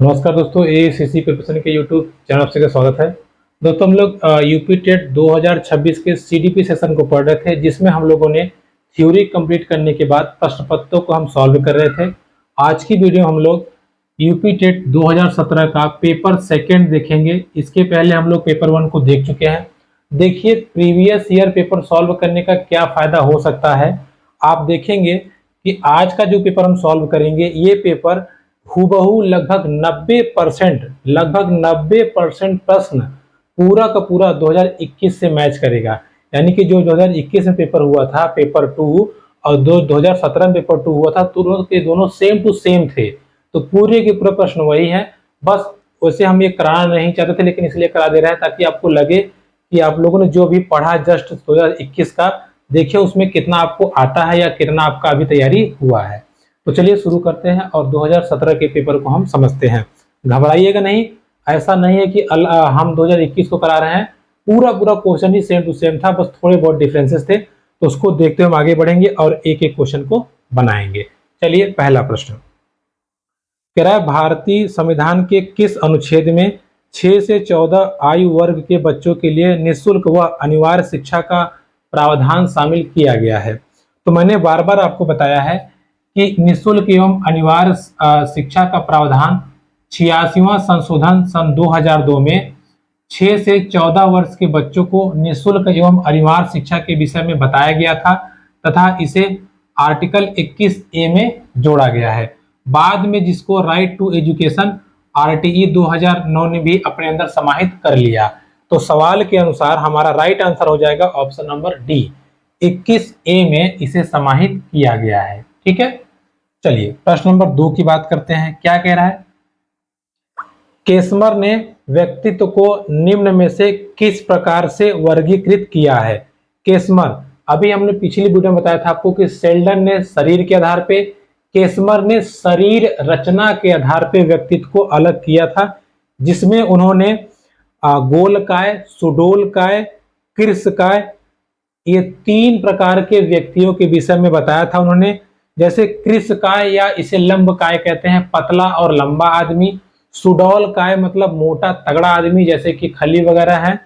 नमस्कार दोस्तों, ACC preparation के यूट्यूब चैनल से स्वागत है। दोस्तों हम लोग यूपी टेट 2026 के सीडीपी सेशन को पढ़ रहे थे, जिसमें हम लोगों ने थ्योरी कंप्लीट करने के बाद प्रश्न पत्रों को हम सॉल्व कर रहे थे। आज की वीडियो हम लोग यूपी टेट 2017 का पेपर सेकेंड देखेंगे। इसके पहले हम लोग पेपर 1 को देख चुके हैं। देखिए प्रीवियस ईयर पेपर सॉल्व करने का क्या फायदा हो सकता है। आप देखेंगे कि आज का जो पेपर हम सॉल्व करेंगे, ये पेपर हूबहू लगभग 90% प्रश्न पूरा का पूरा 2021 से मैच करेगा। यानी कि जो 2021 में पेपर हुआ था पेपर 2 और 2017 में पेपर 2 हुआ था, दोनों सेम टू सेम थे। तो पूरे के पूरे प्रश्न वही है। बस वैसे हम ये कराना नहीं चाहते थे, लेकिन इसलिए करा दे रहे हैं ताकि आपको लगे कि आप लोगों ने जो भी पढ़ा जस्ट 2021 का, देखिए उसमें कितना आपको आता है या कितना आपका अभी तैयारी हुआ है। तो चलिए शुरू करते हैं और 2017 के पेपर को हम समझते हैं। घबराइएगा नहीं, ऐसा नहीं है कि हम 2021 को करा रहे हैं। पूरा पूरा क्वेश्चन ही सेम टू सेम था, बस थोड़े बहुत डिफरेंसेस थे। तो उसको देखते हुए हम आगे बढ़ेंगे और एक एक क्वेश्चन को बनाएंगे। चलिए पहला प्रश्न कह रहा है, भारतीय संविधान के किस अनुच्छेद में 6 से 14 आयु वर्ग के बच्चों के लिए निःशुल्क व अनिवार्य शिक्षा का प्रावधान शामिल किया गया है। तो मैंने बार बार आपको बताया है कि निःशुल्क एवं अनिवार्य शिक्षा का प्रावधान 86वां संशोधन सन 2002 में 6 से 14 वर्ष के बच्चों को निःशुल्क एवं अनिवार्य शिक्षा के विषय में बताया गया था तथा इसे आर्टिकल 21A में जोड़ा गया है। बाद में जिसको राइट टू एजुकेशन आरटीई 2009 ने भी अपने अंदर समाहित कर लिया। तो सवाल के अनुसार हमारा राइट आंसर हो जाएगा ऑप्शन नंबर डी, 21A में इसे समाहित किया गया है। ठीक है, चलिए प्रश्न नंबर 2 की बात करते हैं। क्या कह रहा है, केसमर ने व्यक्तित्व को निम्न में से किस प्रकार से वर्गीकृत किया है। केसमर, अभी हमने पिछली वीडियो में बताया था आपको कि शेल्डन ने शरीर के आधार पे, केसमर ने शरीर रचना के आधार पे व्यक्तित्व को अलग किया था, जिसमें उन्होंने गोलकाय, सुडोलकाय, कृशकाय, ये 3 प्रकार के व्यक्तियों के विषय में बताया था उन्होंने। जैसे कृशकाय या इसे लंबकाय कहते हैं, पतला और लंबा आदमी। सुडौलकाय मतलब मोटा तगड़ा आदमी, जैसे कि खली वगैरह है।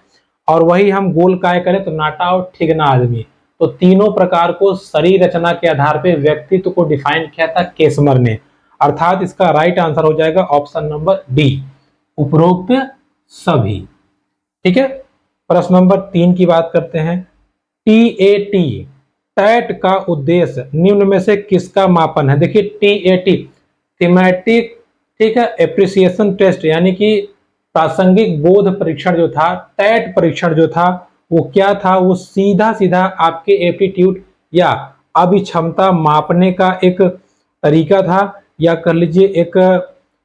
और वही हम गोलकाय करें तो नाटा और ठिगना आदमी। तो तीनों प्रकार को शरीर रचना के आधार पर व्यक्तित्व को डिफाइन किया था केसमर ने। अर्थात इसका राइट आंसर हो जाएगा ऑप्शन नंबर डी, उपरोक्त सभी। ठीक है, प्रश्न नंबर 3 की बात करते हैं। टीएटी, टैट का उद्देश्य निम्न में से किसका मापन है। देखिए टीएटी थीमेटिक, ठीक है, एप्रिसिएशन टेस्ट, यानी कि प्रासंगिक बोध परीक्षण जो था, टैट परीक्षण जो था, वो क्या था, वो सीधा सीधा आपके एप्टीट्यूड या अभिक्षमता मापने का एक तरीका था, या कर लीजिए एक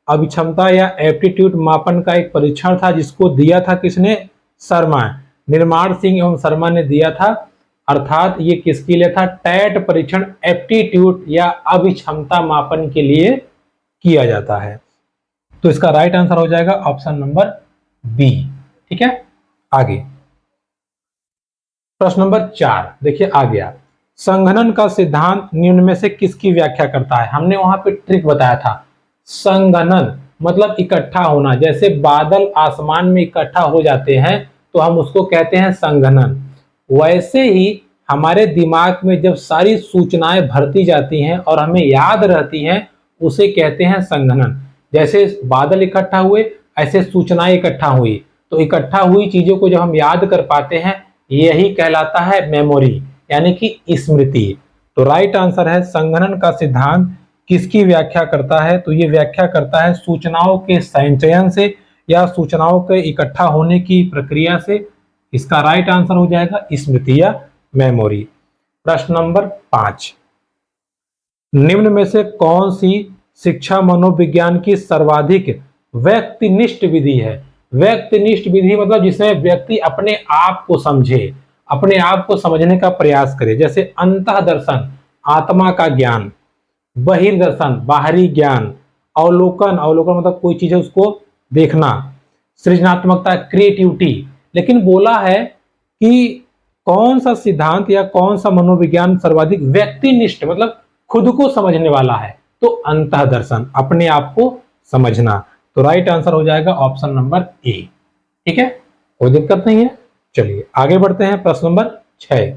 अभिक्षमता या एप्टीट्यूड मापन का एक परीक्षण था, जिसको दिया था किसने, शर्मा, निर्माण सिंह एवं शर्मा ने दिया था। अर्थात ये किसके लिए था, टैट परीक्षण एप्टीट्यूड या अभिक्षमता मापन के लिए किया जाता है। तो इसका राइट आंसर हो जाएगा ऑप्शन नंबर बी। ठीक है, आगे प्रश्न नंबर 4 देखिए आ गया, संघनन का सिद्धांत निम्न में से किसकी व्याख्या करता है। हमने वहां पे ट्रिक बताया था, संघनन मतलब इकट्ठा होना। जैसे बादल आसमान में इकट्ठा हो जाते हैं तो हम उसको कहते हैं संघनन। वैसे ही हमारे दिमाग में जब सारी सूचनाएं भरती जाती हैं और हमें याद रहती हैं, उसे कहते हैं संघनन। जैसे बादल इकट्ठा हुए, ऐसे सूचनाएं इकट्ठा हुई, तो इकट्ठा हुई चीजों को जब हम याद कर पाते हैं, यही कहलाता है मेमोरी, यानी कि स्मृति। तो राइट आंसर है, संघनन का सिद्धांत किसकी व्याख्या करता है। तो ये व्याख्या करता है सूचनाओं के संचयन से या सूचनाओं के इकट्ठा होने की प्रक्रिया से। इसका राइट आंसर हो जाएगा स्मृति या मेमोरी। प्रश्न नंबर 5, निम्न में से कौन सी शिक्षा मनोविज्ञान की सर्वाधिक व्यक्तिनिष्ठ विधि है। व्यक्तिनिष्ठ विधि मतलब जिसमें व्यक्ति अपने आप को समझे, अपने आप को समझने का प्रयास करे। जैसे अंतःदर्शन, आत्मा का ज्ञान, बहिर्दर्शन, बाहरी ज्ञान, अवलोकन, अवलोकन मतलब कोई चीज है उसको देखना, सृजनात्मकता, क्रिएटिविटी। लेकिन बोला है कि कौन सा सिद्धांत या कौन सा मनोविज्ञान सर्वाधिक व्यक्तिनिष्ठ मतलब खुद को समझने वाला है। तो अंतःदर्शन, अपने आप को समझना। तो राइट आंसर हो जाएगा ऑप्शन नंबर ए। ठीक है, कोई दिक्कत नहीं है। चलिए आगे बढ़ते हैं। प्रश्न नंबर 6,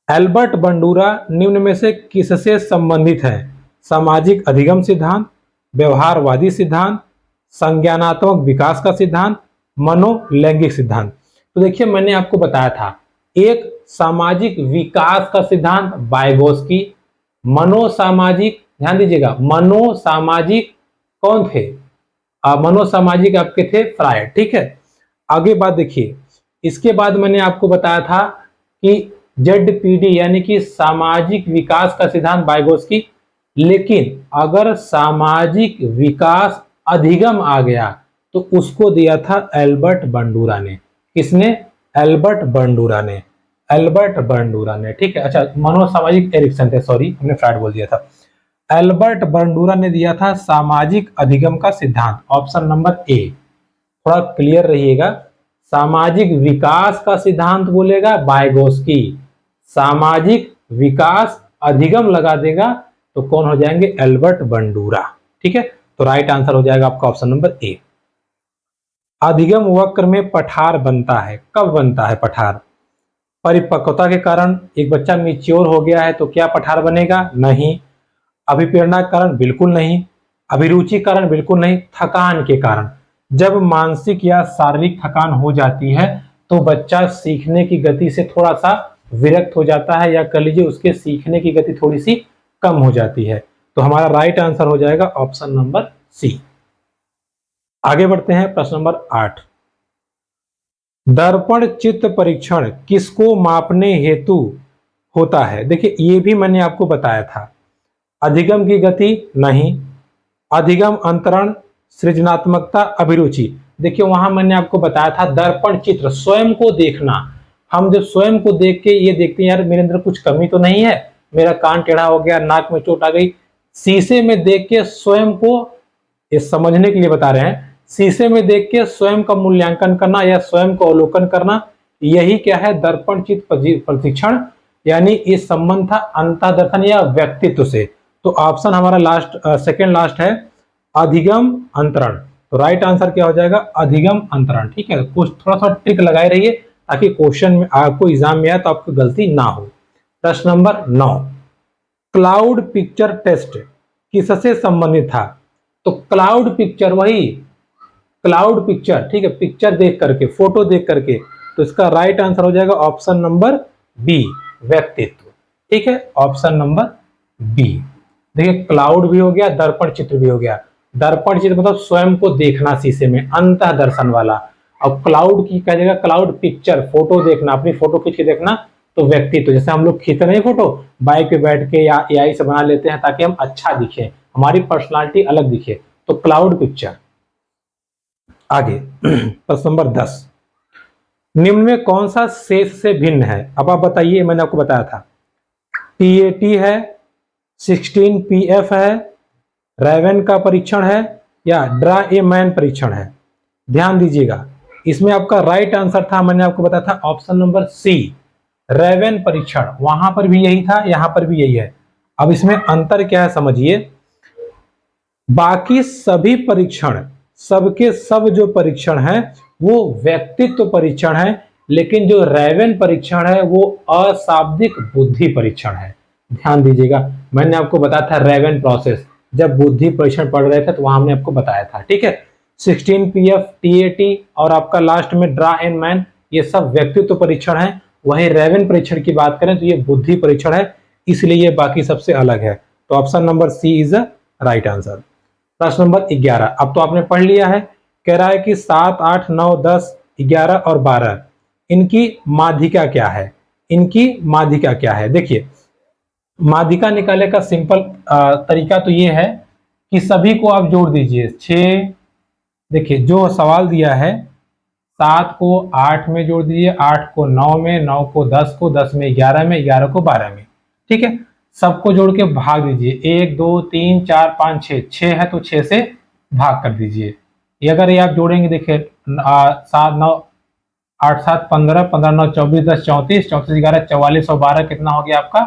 एल्बर्ट बंडूरा निम्न में से किससे संबंधित है? सामाजिक अधिगम सिद्धांत, व्यवहारवादी सिद्धांत, संज्ञानात्मक विकास का सिद्धांत, मनोलैंगिक सिद्धांत। तो देखिए मैंने आपको बताया था, एक सामाजिक विकास का सिद्धांत वाइगोत्स्की, मनोसामाजिक, ध्यान दीजिएगा मनोसामाजिक कौन थे? मनोसामाजिक आपके थे फ्रायड। ठीक है, आगे बात देखिए, इसके बाद मैंने आपको बताया था कि जेडपीडी यानी कि सामाजिक विकास का सिद्धांत वाइगोत्स्की, लेकिन अगर सामाजिक विकास अधिगम आ गया तो उसको दिया था एल्बर्ट बंडूरा ने। किसने? एल्बर्ट बंडूरा ने, एल्बर्ट बंडूरा ने। ठीक है, अच्छा मनोसामाजिक एरिक्सन थे, सॉरी हमने फ्रायड बोल दिया था। एल्बर्ट बंडूरा ने दिया था सामाजिक अधिगम का सिद्धांत, ऑप्शन नंबर ए। थोड़ा क्लियर रहिएगा, सामाजिक विकास का सिद्धांत बोलेगा वाइगोत्स्की, सामाजिक विकास अधिगम लगा देगा तो कौन हो जाएंगे? Albert Bandura. ठीक है, तो राइट आंसर हो जाएगा आपका ऑप्शन नंबर ए। अधिगम वक्र में पठार बनता है, कब बनता है पठार? परिपक्वता के कारण, एक बच्चा मैच्योर हो गया है तो क्या पठार बनेगा? नहीं। अभिप्रेरणा के कारण? बिल्कुल नहीं। अभिरुचि कारण? बिल्कुल नहीं। थकान के कारण, जब मानसिक या शारीरिक थकान हो जाती है तो बच्चा सीखने की गति से थोड़ा सा विरक्त हो जाता है, या कह लीजिए उसके सीखने की गति थोड़ी सी कम हो जाती है। तो हमारा राइट आंसर हो जाएगा ऑप्शन नंबर सी। आगे बढ़ते हैं। प्रश्न नंबर 8, दर्पण चित्त परीक्षण किसको मापने हेतु होता है? देखिए ये भी मैंने आपको बताया था, अधिगम की गति नहीं, अधिगम अंतरण, सृजनात्मकता, अभिरुचि। देखिए वहां मैंने आपको बताया था दर्पण चित्र, स्वयं को देखना। हम जब स्वयं को देख के ये देखते हैं यार मेरे अंदर कुछ कमी तो नहीं है, मेरा कान टेढ़ा हो गया, नाक में चोट आ गई, शीशे में देख के स्वयं को, ये समझने के लिए बता रहे हैं, शीशे में देख के स्वयं का मूल्यांकन करना या स्वयं को अवलोकन करना, यही क्या है? दर्पण चित्त प्रशिक्षण। यानी इस संबंध था अंतःदर्शन या व्यक्तित्व से। तो ऑप्शन हमारा लास्ट, सेकंड लास्ट है, अधिगम अंतरण। तो राइट आंसर क्या हो जाएगा? अधिगम अंतरण। ठीक है, कुछ थोड़ा थोड़ा ट्रिक लगाए रहिए ताकि क्वेश्चन में आपको एग्जाम में आए तो आपको गलती ना हो। प्रश्न नंबर 9, क्लाउड पिक्चर टेस्ट किससे संबंधित था? तो क्लाउड पिक्चर, वही क्लाउड पिक्चर, ठीक है, पिक्चर देख करके, फोटो देख करके, तो इसका राइट आंसर हो जाएगा ऑप्शन नंबर बी, व्यक्तित्व। ठीक है, ऑप्शन नंबर बी। देखिए क्लाउड भी हो गया, दर्पण चित्र भी हो गया। दर्पण चित्र मतलब स्वयं को देखना शीशे में, अंतः दर्शन वाला। अब क्लाउड की कह देगा क्लाउड पिक्चर, फोटो देखना, अपनी फोटो खींच के देखना, तो व्यक्तित्व, जैसे हम लोग खींचते नहीं फोटो बाइक पे बैठ के या एआई से बना लेते हैं ताकि हम अच्छा दिखे, हमारी पर्सनालिटी अलग दिखे, तो क्लाउड पिक्चर। आगे प्रश्न नंबर 10, निम्न में कौन सा शेष से भिन्न है? अब आप बताइए, मैंने आपको बताया था टीएटी है, 16 पीएफ है, रैवेन का परीक्षण है, या ड्रा-ए-मैन परीक्षण है। ध्यान दीजिएगा, इसमें आपका राइट आंसर था, मैंने आपको बताया था ऑप्शन नंबर सी, रैवेन परीक्षण। वहां पर भी यही था, यहां पर भी यही है। अब इसमें अंतर क्या है समझिए, बाकी सभी परीक्षण, सबके सब जो परीक्षण है वो व्यक्तित्व परीक्षण है, लेकिन जो रैवेन परीक्षण है वो अशाब्दिक बुद्धि परीक्षण है। ध्यान दीजिएगा, मैंने आपको बताया था रैवेन प्रोसेस, जब बुद्धि परीक्षण पढ़ रहे थे तो वहां हमने आपको बताया था। ठीक है, 16 पीएफ, टीएटी और आपका लास्ट में ड्रा-ए-मैन, ये सब व्यक्तित्व परीक्षण है। वहीं रैवेन परीक्षण की बात करें तो ये बुद्धि परीक्षण है, इसलिए ये बाकी सबसे अलग है। तो option number C is the right answer. प्रश्न नंबर 11, अब तो आपने पढ़ लिया है, कह रहा है कि 7, 8, 9, 10, 11 और 12 इनकी माध्यिका क्या है? इनकी माध्यिका क्या है? देखिए माध्यिका निकालने का सिंपल तरीका तो ये है कि सभी को आप जोड़ दीजिए। 6, देखिए जो सवाल दिया है 7 को 8 में जोड़ दीजिए, 8 को 9 में, 9 को 10 को, 10 में 11 में, 11 को 12 में। ठीक है, सबको जोड़ के भाग दीजिए, 1 2 3 4 5 6, 6 है तो 6 से भाग कर दीजिए। ये अगर ये आप जोड़ेंगे, देखिए 7 9 8 7 15, 15 9 24, 10 34, 34 11 44 और 12 कितना हो गया आपका?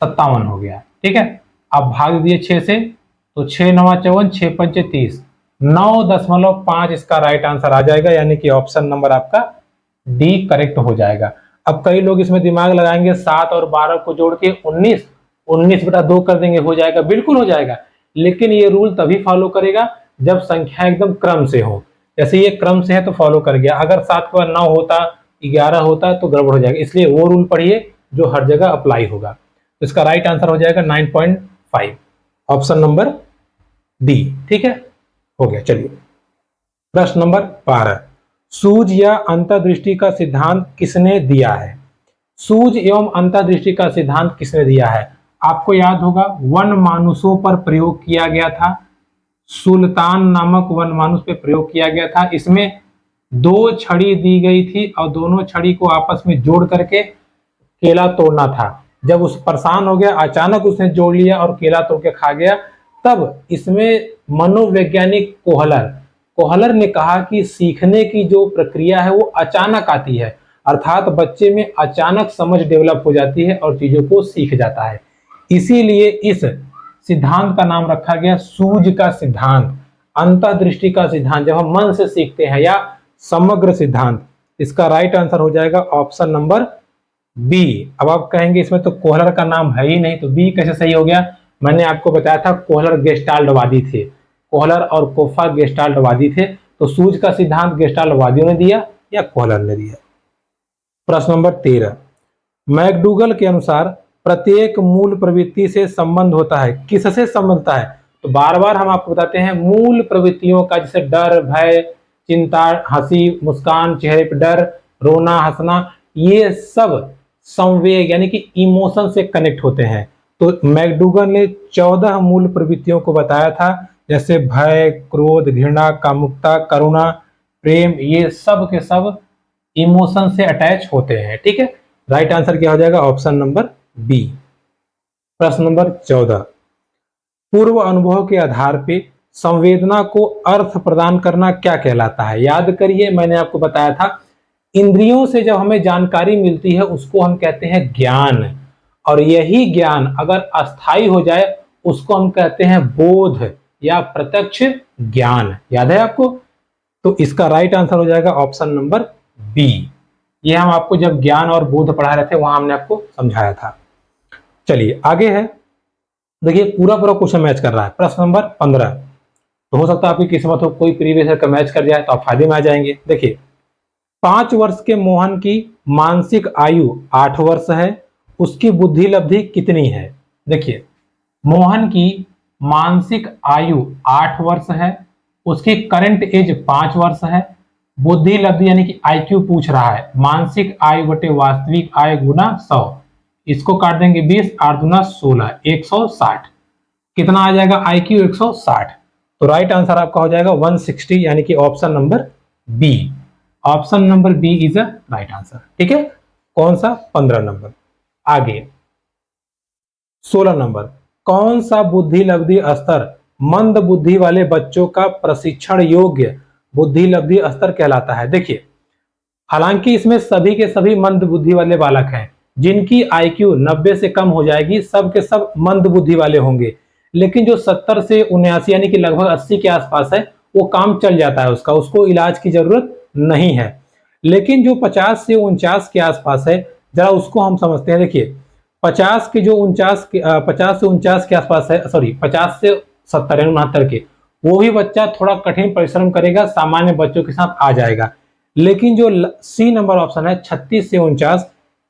57 हो गया। ठीक है, अब भाग दिए 6 से, तो 6 9 54, 6 5 30, 9.5 इसका राइट आंसर आ जाएगा, यानी कि ऑप्शन नंबर आपका डी करेक्ट हो जाएगा। अब कई लोग इसमें दिमाग लगाएंगे, 7 और 12 को जोड़ के 19, 19/2 कर देंगे, हो जाएगा, बिल्कुल हो जाएगा। लेकिन ये रूल तभी फॉलो करेगा जब संख्या एकदम क्रम से हो। जैसे ये क्रम से है तो फॉलो कर गया, अगर 7 के बाद 9 होता, 11 होता तो गड़बड़ हो जाएगा। इसलिए वो रूल पढ़िए जो हर जगह अप्लाई होगा। तो इसका राइट आंसर हो जाएगा 9.5, ऑप्शन नंबर डी। ठीक है, हो गया। चलिए प्रश्न नंबर 12, सूझ या अंतर्दृष्टि का सिद्धांत किसने दिया है? सूझ एवं अंतर्दृष्टि का सिद्धांत किसने दिया है? आपको याद होगा, वन मानुषों पर प्रयोग किया गया था, सुल्तान नामक वन मानुष पे प्रयोग किया गया था। इसमें 2 छड़ी दी गई थी और दोनों छड़ी को आपस में जोड़ करके केला तोड़ना था। जब उस परेशान हो गया, अचानक उसने जोड़ लिया और केला तोड़ के खा गया, तब इसमें मनोवैज्ञानिक कोहलर ने कहा कि सीखने की जो प्रक्रिया है वो अचानक आती है, अर्थात बच्चे में अचानक समझ डेवलप हो जाती है और चीजों को सीख जाता है। इसीलिए इस सिद्धांत का नाम रखा गया सूझ का सिद्धांत, अंतर्दृष्टि का सिद्धांत, जब हम मन से सीखते हैं, या समग्र सिद्धांत। इसका राइट आंसर हो जाएगा ऑप्शन नंबर बी। अब आप कहेंगे इसमें तो कोहलर का नाम है ही नहीं, तो बी कैसे सही हो गया? मैंने आपको बताया था कोहलर गेस्टाल्टवादी थे, कोहलर और कोफा गेस्टाल्टवादी थे। तो सूझ का सिद्धांत गेस्टाल्टवादियों ने दिया या कोहलर ने दिया? प्रश्न नंबर 13, मैकडूगल के अनुसार प्रत्येक मूल प्रवृत्ति से संबंध होता है, किससे संबंध होता है? तो बार बार हम आपको बताते हैं मूल प्रवृत्तियों का, जैसे डर, भय, चिंता, हंसी, मुस्कान, चेहरे पर डर, रोना, हंसना, ये सब संवेग यानी कि इमोशन से कनेक्ट होते हैं। तो मैकडूगल ने 14 मूल प्रवृत्तियों को बताया था, जैसे भय, क्रोध, घृणा, कामुकता, करुणा, प्रेम, ये सब के सब इमोशन से अटैच होते हैं। ठीक है, राइट आंसर क्या हो जाएगा? Option number B. प्रश्न नंबर 14, पूर्व अनुभव के आधार पे संवेदना को अर्थ प्रदान करना क्या कहलाता है? याद करिए, मैंने आपको बताया था इंद्रियों से जब हमें जानकारी मिलती है उसको हम कहते हैं ज्ञान, और यही ज्ञान अगर अस्थायी हो जाए उसको हम कहते हैं बोध या प्रत्यक्ष ज्ञान। याद है आपको? तो इसका राइट आंसर हो जाएगा ऑप्शन नंबर बी। ये हम आपको जब ज्ञान और बोध पढ़ा रहे थे वहां हमने आपको समझाया था। चलिए आगे है, देखिए पूरा पूरा क्वेश्चन मैच कर रहा है। प्रश्न नंबर 15, तो हो सकता है आपकी किस्मत हो कोई प्रीवियस ईयर का मैच कर जाए तो आप फायदे में आ जाएंगे। देखिए 5 वर्ष के मोहन की मानसिक आयु 8 वर्ष है, उसकी बुद्धि लब्धि कितनी है? देखिए मोहन की मानसिक आयु 8 वर्ष है, उसकी करंट एज 5 वर्ष है, बुद्धि लब्धि यानी कि आईक्यू पूछ रहा है, मानसिक आयु बटे वास्तविक आयु गुना 100, इसको काट देंगे 20, 8 दूना 16, 160। कितना आ जाएगा? आईक्यू 160। तो राइट आंसर आपका हो जाएगा 160, यानी कि option number B. Option number B is a right answer. ठीक है, कौन सा? 15 नंबर। आगे 16 नंबर, कौन सा बुद्धि लब्धि स्तर मंद बुद्धि वाले बच्चों का प्रशिक्षण योग्य बुद्धि लब्धि स्तर कहलाता है? देखिए हालांकि इसमें सभी के सभी मंद बुद्धि वाले बालक हैं, जिनकी आईक्यू 90 से कम हो जाएगी सब के सब मंद बुद्धि वाले होंगे, लेकिन जो 70 से 79 यानी कि लगभग 80 के आसपास है वो काम चल जाता है उसका, उसको इलाज की जरूरत नहीं है। लेकिन जो 50 से 49 के आसपास है, जरा उसको हम समझते हैं। देखिए 50 के जो 49 के 50 से 49 के आसपास है, सॉरी 50 से 70 यानी 69 के, वो भी बच्चा थोड़ा कठिन परिश्रम करेगा, सामान्य बच्चों के साथ आ जाएगा। लेकिन जो सी नंबर ऑप्शन है 36 से 49,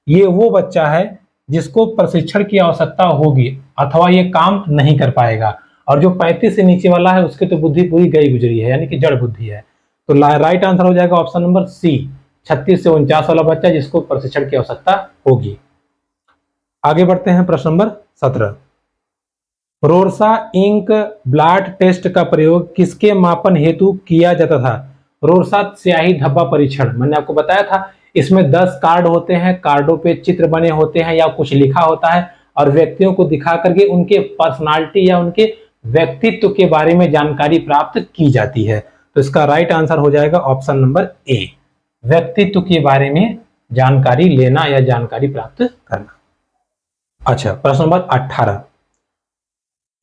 ये वो बच्चा है जिसको प्रशिक्षण की आवश्यकता होगी अथवा ये काम नहीं कर पाएगा, और जो 35 से नीचे वाला है उसकी तो बुद्धि पूरी गई गुजरी है, यानी कि जड़ बुद्धि है। तो राइट आंसर हो जाएगा ऑप्शन नंबर सी, 36 से 49 वाला बच्चा जिसको प्रशिक्षण की आवश्यकता होगी। आगे बढ़ते हैं, प्रश्न नंबर 17, रोरसा इंक ब्लॉट टेस्ट का प्रयोग किसके मापन हेतु किया जाता था? रोरसा स्याही धब्बा परीक्षण, मैंने आपको बताया था इसमें 10 कार्ड होते हैं, कार्डों पे चित्र बने होते हैं या कुछ लिखा होता है, और व्यक्तियों को दिखा करके उनके पर्सनालिटी या उनके व्यक्तित्व के बारे में जानकारी प्राप्त की जाती है। तो इसका राइट आंसर हो जाएगा ऑप्शन नंबर ए, व्यक्तित्व के बारे में जानकारी लेना या जानकारी प्राप्त करना। अच्छा, प्रश्न नंबर 18,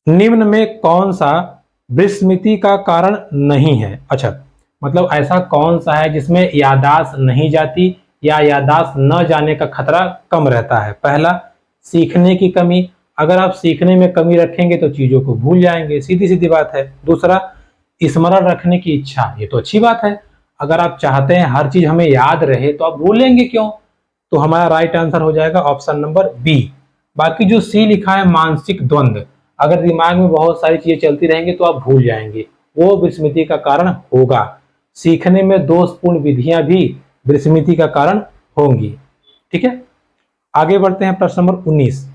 निम्न में कौन सा विस्मृति का कारण नहीं है। अच्छा, मतलब ऐसा कौन सा है जिसमें याददाश्त नहीं जाती या याददाश्त न जाने का खतरा कम रहता है? पहला, सीखने की कमी। अगर आप सीखने में कमी रखेंगे तो चीजों को भूल जाएंगे, सीधी सीधी बात है। दूसरा, स्मरण रखने की इच्छा। ये तो अच्छी बात है, अगर आप चाहते हैं हर चीज हमें याद रहे तो आप भूलेंगे क्यों? तो हमारा राइट आंसर हो जाएगा ऑप्शन नंबर बी। बाकी जो सी लिखा है, मानसिक द्वंद्व, अगर दिमाग में बहुत सारी चीजें चलती रहेंगी तो आप भूल जाएंगे, वो विस्मृति का कारण होगा। सीखने में दोषपूर्ण विधियां भी विस्मृति का कारण होंगी। ठीक है, आगे बढ़ते हैं। प्रश्न नंबर 19,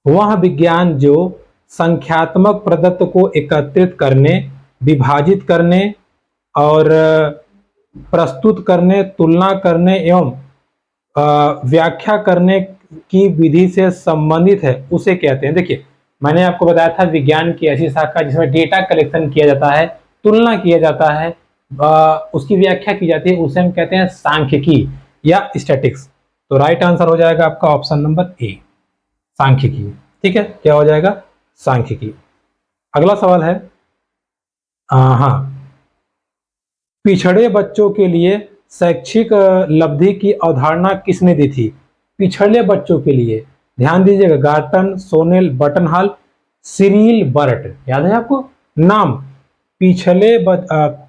वह विज्ञान जो संख्यात्मक प्रदत्त को एकत्रित करने, विभाजित करने और प्रस्तुत करने, तुलना करने एवं व्याख्या करने की विधि से संबंधित है, उसे कहते हैं। देखिए, मैंने आपको बताया था विज्ञान की ऐसी शाखा जिसमें डेटा कलेक्शन किया जाता है, तुलना किया जाता है, उसकी व्याख्या की जाती है, उसे हम कहते हैं सांख्यिकी या स्टैटिक्स। तो राइट आंसर हो जाएगा आपका ऑप्शन नंबर ए, सांख्यिकी। ठीक है, क्या हो जाएगा? सांख्यिकी। अगला सवाल है, हाँ, पिछड़े बच्चों के लिए शैक्षिक लब्धि की अवधारणा किसने दी थी? पिछड़े बच्चों के लिए, ध्यान दीजिएगा, गार्टन, सोनेल, बटनहाल, सिरिल बर्ट। याद है आपको नाम? पिछले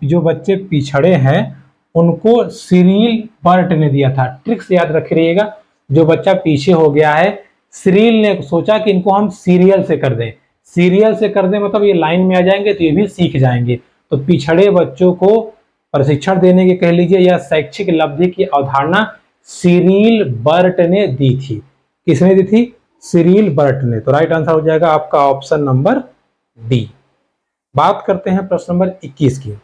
जो बच्चे पिछड़े हैं उनको सिरिल बर्ट ने दिया था। ट्रिक्स याद रखिएगा, जो बच्चा पीछे हो गया है, सिरिल ने सोचा कि इनको हम सीरियल से कर दें। सीरियल से कर दें मतलब ये लाइन में आ जाएंगे तो ये भी सीख जाएंगे। तो पिछड़े बच्चों को प्रशिक्षण देने की कह लीजिए या शैक्षिक लब्धि की अवधारणा सिरिल बर्ट ने दी थी। किसने दी थी? सिरिल बर्ट ने। तो राइट आंसर हो जाएगा आपका ऑप्शन नंबर डी। बात करते हैं प्रश्न नंबर 21 की।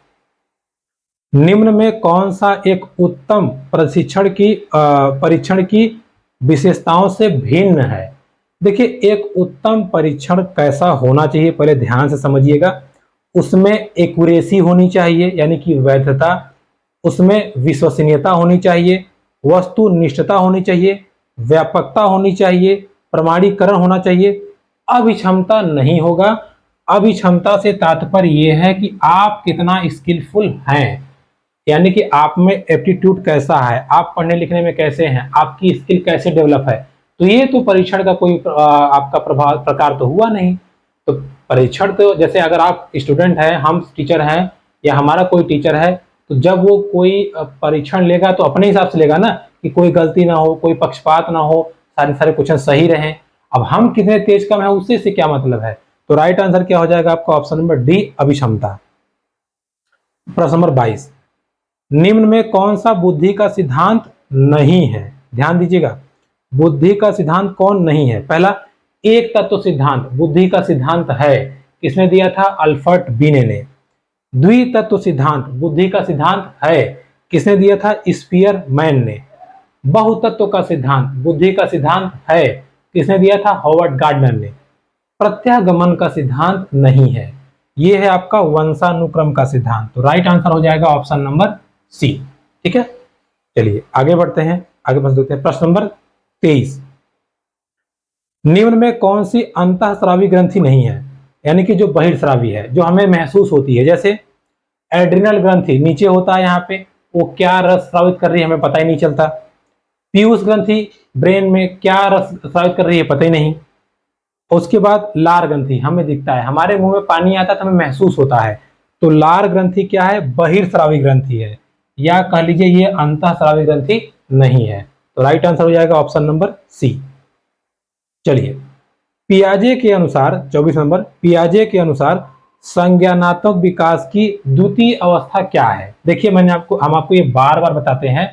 निम्न में कौन सा एक उत्तम परीक्षण की विशेषताओं से भिन्न है? देखिए, एक उत्तम परीक्षण कैसा होना चाहिए पहले ध्यान से समझिएगा। उसमें एक्यूरेसी होनी चाहिए यानी कि वैधता, उसमें विश्वसनीयता होनी चाहिए, वस्तुनिष्ठता होनी चाहिए, व्यापकता होनी चाहिए, प्रमाणीकरण होना चाहिए। अभिक्षमता नहीं होगा। अभिक्षमता से तात्पर्य यह है कि आप कितना स्किलफुल हैं, यानी कि आप में एप्टीट्यूड कैसा है, आप पढ़ने लिखने में कैसे हैं, आपकी स्किल कैसे डेवलप है। तो ये तो परीक्षण का कोई आपका प्रकार तो हुआ नहीं। तो परीक्षण तो जैसे अगर आप स्टूडेंट हैं, हम टीचर हैं या हमारा कोई टीचर है, तो जब वो कोई परीक्षण लेगा तो अपने हिसाब से लेगा ना, कि कोई गलती ना हो, कोई पक्षपात ना हो, सारे क्वेश्चन सही रहें। अब हम कितने तेज कम है उससे से क्या मतलब है? तो राइट आंसर क्या हो जाएगा आपका ऑप्शन नंबर डी, अभिक्षमता। प्रश्न नंबर 22, निम्न में कौन सा बुद्धि का सिद्धांत नहीं है? ध्यान दीजिएगा, बुद्धि का सिद्धांत कौन नहीं है? पहला, एक तत्व सिद्धांत बुद्धि का सिद्धांत है। किसने दिया था? अल्बर्ट बीने ने। द्वितत्व सिद्धांत बुद्धि का सिद्धांत है। किसने दिया था? स्पीयरमैन ने। बहुतत्व का सिद्धांत बुद्धि का सिद्धांत है। किसने दिया था? हॉवर्ड गार्डनर ने। प्रत्यागमन का सिद्धांत नहीं है, यह है आपका वंशानुक्रम का सिद्धांत। तो राइट आंसर हो जाएगा ऑप्शन नंबर सी। ठीक है, चलिए आगे बढ़ते हैं, आगे बढ़ देते हैं। प्रश्न नंबर 23, निम्न में कौन सी अंतःस्रावी ग्रंथि नहीं है? यानी कि जो बहिर्स्रावी है, जो हमें महसूस होती है। जैसे एड्रिनल ग्रंथि नीचे होता है, यहाँ पे वो क्या रस स्रावित कर रही है हमें पता ही नहीं चलता। पीयूष ग्रंथि ब्रेन में क्या रस स्रावित कर रही है पता ही नहीं। उसके बाद लार ग्रंथि हमें दिखता है, हमारे मुंह में पानी आता है तो हमें महसूस होता है। तो लार ग्रंथि क्या है? बहिर्स्रावी ग्रंथि है, या कह लीजिए ये अंतःस्रावी ग्रंथि नहीं है। तो राइट आंसर हो जाएगा ऑप्शन नंबर सी। चलिए, पियाजे के अनुसार 24 नंबर, पियाजे के अनुसार संज्ञानात्मक विकास की द्वितीय अवस्था क्या है? देखिए, हम आपको ये बार बार बताते हैं।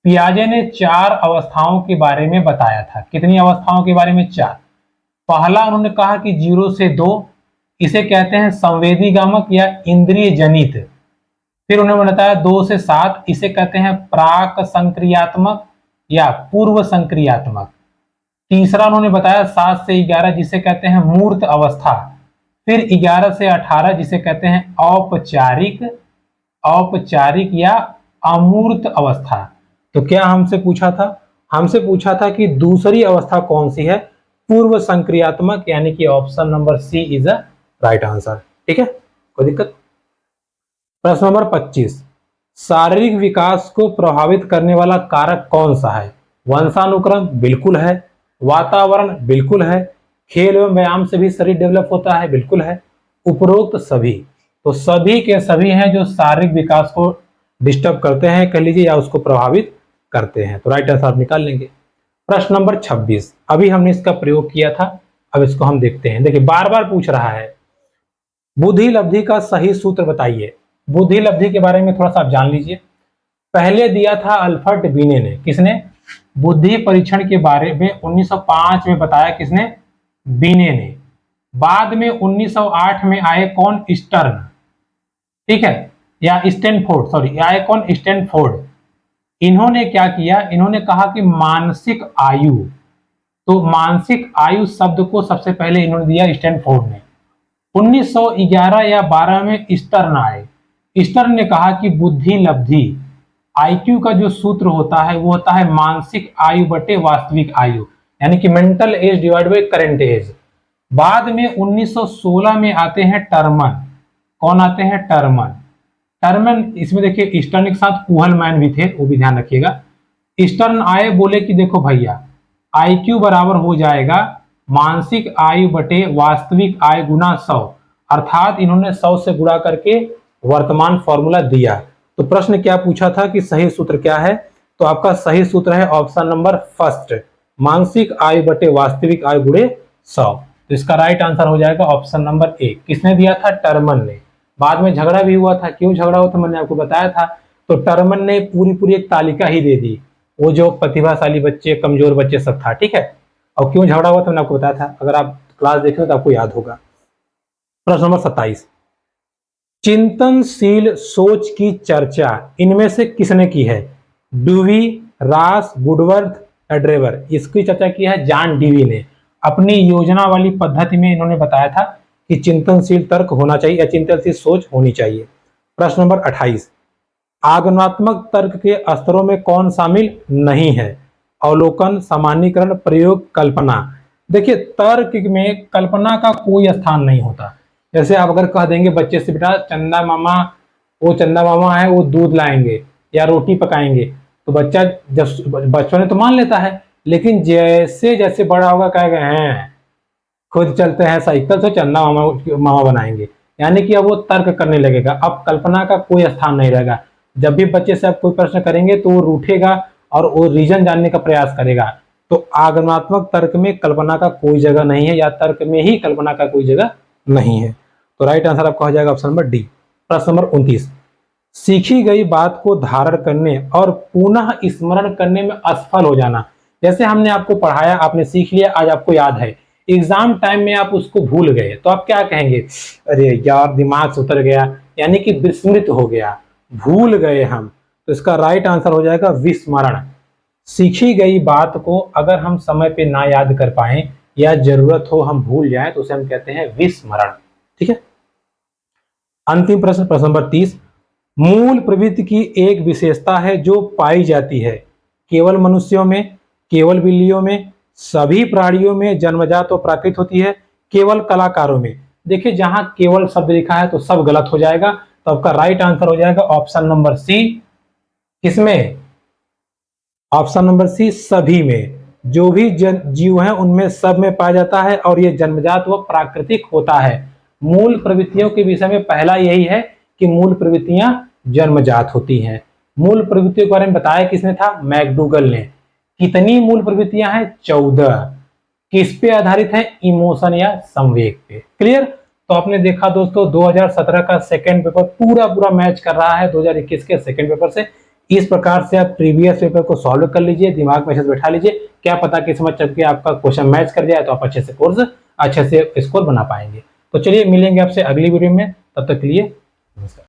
पियाजे ने 4 अवस्थाओं के बारे में बताया था। कितनी अवस्थाओं के बारे में? 4। पहला उन्होंने कहा कि 0 से 2, इसे कहते हैं संवेदीगामक या इंद्रिय जनित। फिर उन्होंने बताया 2 से 7, इसे कहते हैं प्राक संक्रियात्मक या पूर्व संक्रियात्मक। तीसरा उन्होंने बताया 7 से 11, जिसे कहते हैं मूर्त अवस्था। फिर 11 से 18, जिसे कहते हैं औपचारिक या अमूर्त अवस्था। तो क्या हमसे पूछा था? हमसे पूछा था कि दूसरी अवस्था कौन सी है? पूर्व संक्रियात्मक, यानी कि option number C is a right answer. ठीक है, कोई दिक्कत। प्रश्न नंबर 25, शारीरिक विकास को प्रभावित करने वाला कारक कौन सा है? वंशानुक्रम बिल्कुल है, वातावरण बिल्कुल है, खेल एवं व्यायाम से भी शरीर डेवलप होता है बिल्कुल है, उपरोक्त सभी। तो सभी के सभी हैं जो शारीरिक विकास को डिस्टर्ब करते हैं कह लीजिए, या उसको प्रभावित करते हैं। तो राइट आंसर आप निकाल लेंगे। प्रश्न नंबर 26, अभी हमने इसका प्रयोग किया था, अब इसको हम देखते हैं। देखिए बार बार पूछ रहा है बुद्धि लब्धि का सही सूत्र बताइए। बुद्धि लब्धि के बारे में थोड़ा सा आप जान लीजिए। पहले दिया था अल्फर्ट बीने ने, किसने? बुद्धि परीक्षण के बारे में 1905 में बताया, किसने? बीने ने। बाद में 1908 में आए कौन? स्टर्न, ठीक है, या स्टैनफोर्ड, सॉरी आए कौन? स्टैनफोर्ड। इन्होंने क्या किया? इन्होंने कहा कि मानसिक आयु, तो मानसिक आयु शब्द को सबसे पहले इन्होंने दिया स्टैनफोर्ड ने। 1911 या 12 में स्टर्न आए। स्टर्न ने कहा कि बुद्धि लब्धि, आईक्यू का जो सूत्र होता है वो होता है मानसिक आयु बटे वास्तविक आयु, यानी कि mental age divide by current age. बाद में 1916 में आते हैं टर्मन। कौन आते हैं? टर्मन। टर्मन, इसमें देखिए स्टर्न के साथ कुहलमैन भी थे, वो भी ध्यान रखिएगा। स्टर्न आए, बोले कि देखो भैया आईक्यू बराबर हो जाएगा मानसिक आयु बटे वास्तविक आयु गुना 100, अर्थात इन्होंने 100 से गुणा करके वर्तमान फॉर्मूला दिया। तो प्रश्न क्या पूछा था कि सही सूत्र क्या है? तो आपका सही सूत्र है ऑप्शन नंबर फर्स्ट, मानसिक आयु बटे वास्तविक आयु गुणे 100। तो इसका राइट आंसर हो जाएगा ऑप्शन नंबर ए। किसने दिया था? टर्मन ने। बाद में झगड़ा भी हुआ था, क्यों झगड़ा हुआ था मैंने आपको बताया था। तो टर्मन ने पूरी पूरी एक तालिका ही दे दी, वो जो प्रतिभाशाली बच्चे, कमजोर बच्चे सब था, ठीक है। और क्यों झगड़ा हुआ था मैंने आपको बताया था, अगर आप क्लास देखें तो आपको याद होगा। प्रश्न नंबर 27, चिंतनशील सोच की चर्चा इनमें से किसने की है? डुवी, रास, वुडवर्थ या ड्रेवर? इसकी चर्चा की है जॉन डीवी ने। अपनी योजना वाली पद्धति में इन्होंने बताया था कि चिंतनशील तर्क होना चाहिए या चिंतनशील सोच होनी चाहिए। प्रश्न नंबर 28, आगमनात्मक तर्क के स्तरों में कौन शामिल नहीं है? अवलोकन, सामान्यीकरण, प्रयोग, कल्पना। देखिए तर्क में कल्पना का कोई स्थान नहीं होता। जैसे आप अगर कह देंगे बच्चे से बेटा चंदा मामा, वो चंदा मामा है वो दूध लाएंगे या रोटी पकाएंगे, तो बच्चा जब बचपन में तो मान लेता है, लेकिन जैसे जैसे बड़ा होगा कहेगा हैं खुद चलते हैं साइकिल से चंदा मामा मामा बनाएंगे, यानी कि अब वो तर्क करने लगेगा। अब कल्पना का कोई स्थान नहीं रहेगा। जब भी बच्चे से आप कोई प्रश्न करेंगे तो वो रूठेगा और वो रीजन जानने का प्रयास करेगा। तो आगमनात्मक तर्क में कल्पना का कोई जगह नहीं है, या तर्क में ही कल्पना का कोई जगह नहीं है। तो राइट आंसर आपका हो जाएगा ऑप्शन नंबर डी। प्रश्न नंबर 29, सीखी गई बात को धारण करने और पुनः स्मरण करने में असफल हो जाना। जैसे हमने आपको पढ़ाया, आपने सीख लिया, आज आपको याद है, एग्जाम टाइम में आप उसको भूल गए, तो आप क्या कहेंगे? अरे यार दिमाग से उतर गया, यानी कि विस्मृत हो गया, भूल गए हम। तो इसका राइट आंसर हो जाएगा विस्मरण। सीखी गई बात को अगर हम समय पे ना याद कर पाए या जरूरत हो हम भूल जाएं तो उसे हम कहते हैं विस्मरण, ठीक है। अंतिम प्रश्न, प्रश्न नंबर 30, मूल प्रवृत्ति की एक विशेषता है जो पाई जाती है केवल मनुष्यों में, केवल बिल्लियों में, सभी प्राणियों में, जन्मजात और प्राकृत होती है, केवल कलाकारों में। देखिए जहां केवल शब्द लिखा है तो सब गलत हो जाएगा, तो आपका राइट आंसर हो जाएगा ऑप्शन नंबर सी। किसमें? ऑप्शन नंबर सी, सभी में। जो भी जीव हैं उनमें सब में पाया जाता है और ये जन्मजात व प्राकृतिक होता है। मूल प्रवृत्तियों के विषय में पहला यही है कि मूल प्रवृत्तियां जन्मजात होती हैं। मूल प्रवृत्तियों के बारे में बताया किसने था? मैकडूगल ने। कितनी मूल प्रवृत्तियां हैं? 14। किस पे आधारित है? इमोशन या संवेग पे। क्लियर? तो आपने देखा दोस्तों 2017 का सेकंड पेपर पूरा पूरा मैच कर रहा है 2021 के सेकंड पेपर से। इस प्रकार से आप प्रीवियस पेपर को सॉल्व कर लीजिए, दिमाग में अच्छे से बैठा लीजिए, क्या पता किस्मत चमके आपका क्वेश्चन मैच कर जाए तो आप अच्छे से कोर्स अच्छे से स्कोर बना पाएंगे। तो चलिए मिलेंगे आपसे अगली वीडियो में, तब तक के लिए नमस्कार।